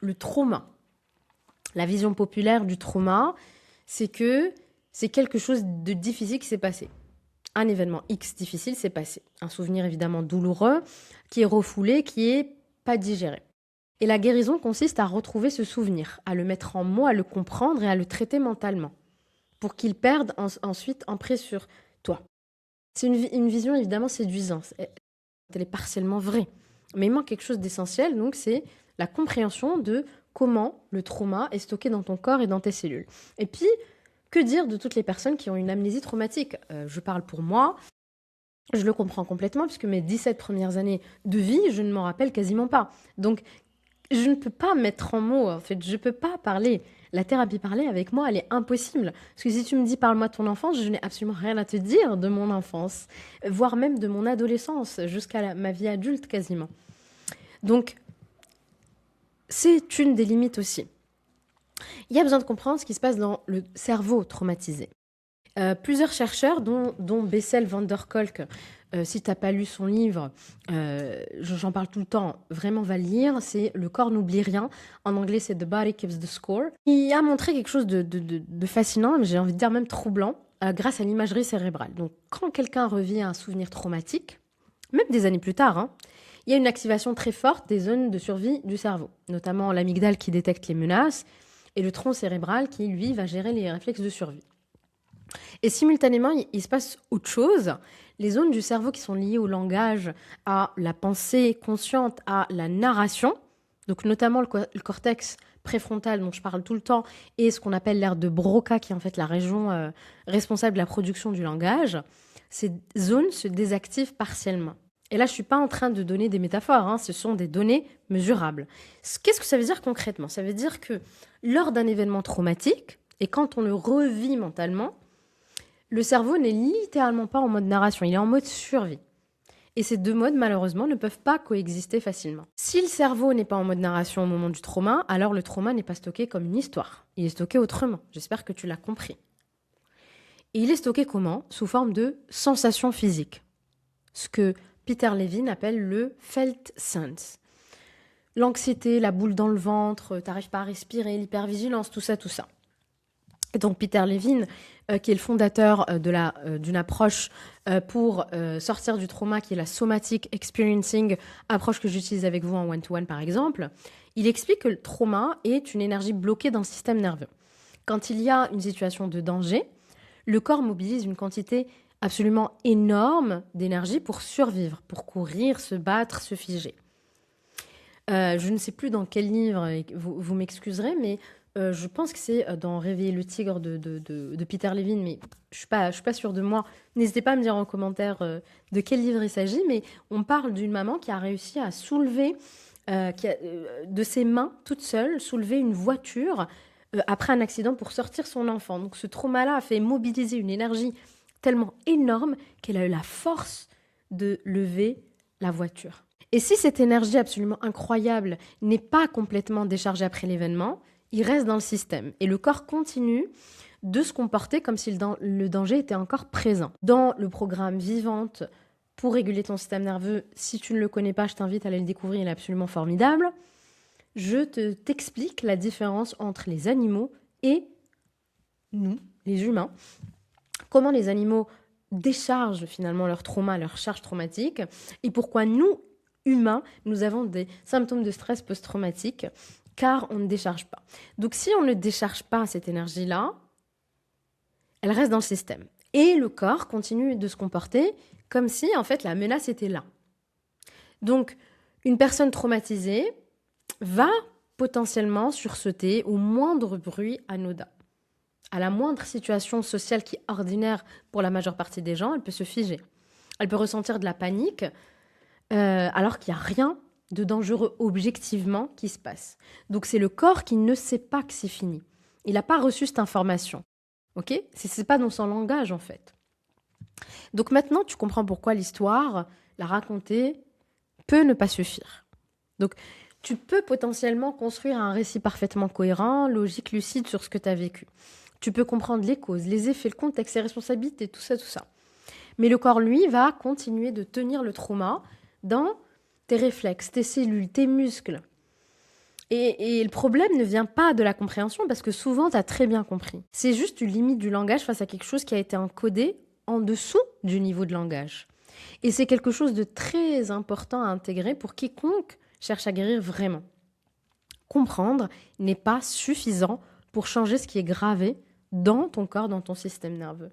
le trauma. La vision populaire du trauma, c'est que c'est quelque chose de difficile qui s'est passé. Un événement X difficile s'est passé. Un souvenir évidemment douloureux, qui est refoulé, qui est pas digéré. Et la guérison consiste à retrouver ce souvenir, à le mettre en mots, à le comprendre et à le traiter mentalement, pour qu'il perde ensuite emprise sur toi. C'est une vision évidemment séduisante. Elle est partiellement vraie. Mais il manque quelque chose d'essentiel, donc c'est la compréhension de comment le trauma est stocké dans ton corps et dans tes cellules. Et puis, que dire de toutes les personnes qui ont une amnésie traumatique? Je parle pour moi, je le comprends complètement, puisque mes 17 premières années de vie, je ne m'en rappelle quasiment pas. Donc, je ne peux pas mettre en mots, en fait, je ne peux pas parler. La thérapie parlée avec moi, elle est impossible. Parce que si tu me dis parle-moi de ton enfance, je n'ai absolument rien à te dire de mon enfance, voire même de mon adolescence, jusqu'à ma vie adulte quasiment. Donc, c'est une des limites aussi. Il y a besoin de comprendre ce qui se passe dans le cerveau traumatisé. Plusieurs chercheurs, dont Bessel van der Kolk, si tu n'as pas lu son livre, j'en parle tout le temps, vraiment va le lire, c'est Le corps n'oublie rien. En anglais, c'est The Body Keeps the Score. Il a montré quelque chose de fascinant, j'ai envie de dire même troublant, grâce à l'imagerie cérébrale. Donc, quand quelqu'un revit un souvenir traumatique, même des années plus tard, hein, il y a une activation très forte des zones de survie du cerveau, notamment l'amygdale qui détecte les menaces et le tronc cérébral qui, lui, va gérer les réflexes de survie. Et simultanément, il se passe autre chose. Les zones du cerveau qui sont liées au langage, à la pensée consciente, à la narration, donc notamment le cortex préfrontal dont je parle tout le temps, et ce qu'on appelle l'aire de Broca, qui est en fait la région responsable de la production du langage, ces zones se désactivent partiellement. Et là, je ne suis pas en train de donner des métaphores, hein, ce sont des données mesurables. Qu'est-ce que ça veut dire concrètement? Ça veut dire que lors d'un événement traumatique, et quand on le revit mentalement, le cerveau n'est littéralement pas en mode narration, il est en mode survie. Et ces deux modes, malheureusement, ne peuvent pas coexister facilement. Si le cerveau n'est pas en mode narration au moment du trauma, alors le trauma n'est pas stocké comme une histoire. Il est stocké autrement. J'espère que tu l'as compris. Et il est stocké comment? Sous forme de sensations physiques. Ce que Peter Levine appelle le felt sense. L'anxiété, la boule dans le ventre, t'arrives pas à respirer, l'hypervigilance, tout ça, tout ça. Et donc Peter Levine, qui est le fondateur d'une approche pour sortir du trauma, qui est la somatic experiencing, approche que j'utilise avec vous en one-to-one par exemple, il explique que le trauma est une énergie bloquée dans le système nerveux. Quand il y a une situation de danger, le corps mobilise une quantité absolument énorme d'énergie pour survivre, pour courir, se battre, se figer. Je ne sais plus dans quel livre, vous m'excuserez, mais je pense que c'est dans Réveiller le tigre de Peter Levine, mais je ne suis pas sûre de moi. N'hésitez pas à me dire en commentaire de quel livre il s'agit, mais on parle d'une maman qui a réussi à soulever, de ses mains, toute seule, soulever une voiture après un accident pour sortir son enfant. Donc ce trauma-là a fait mobiliser une énergie tellement énorme qu'elle a eu la force de lever la voiture. Et si cette énergie absolument incroyable n'est pas complètement déchargée après l'événement, il reste dans le système. Et le corps continue de se comporter comme si le danger était encore présent. Dans le programme Vivante, pour réguler ton système nerveux, si tu ne le connais pas, je t'invite à aller le découvrir, il est absolument formidable. Je t'explique la différence entre les animaux et nous, les humains. Comment les animaux déchargent finalement leur trauma, leur charge traumatique, et pourquoi nous, humains, nous avons des symptômes de stress post-traumatique, car on ne décharge pas. Donc si on ne décharge pas cette énergie-là, elle reste dans le système. Et le corps continue de se comporter comme si, en fait, la menace était là. Donc, une personne traumatisée va potentiellement sursauter au moindre bruit anodin. À la moindre situation sociale qui est ordinaire pour la majeure partie des gens, elle peut se figer. Elle peut ressentir de la panique, alors qu'il n'y a rien de dangereux objectivement qui se passe. Donc c'est le corps qui ne sait pas que c'est fini. Il n'a pas reçu cette information. Ok? C'est pas dans son langage en fait. Donc maintenant tu comprends pourquoi l'histoire, la raconter, peut ne pas suffire. Donc tu peux potentiellement construire un récit parfaitement cohérent, logique, lucide sur ce que tu as vécu. Tu peux comprendre les causes, les effets, le contexte, les responsabilités, tout ça, tout ça. Mais le corps, lui, va continuer de tenir le trauma dans tes réflexes, tes cellules, tes muscles. Et le problème ne vient pas de la compréhension, parce que souvent, tu as très bien compris. C'est juste une limite du langage face à quelque chose qui a été encodé en dessous du niveau de langage. Et c'est quelque chose de très important à intégrer pour quiconque cherche à guérir vraiment. Comprendre n'est pas suffisant pour changer ce qui est gravé dans ton corps, dans ton système nerveux.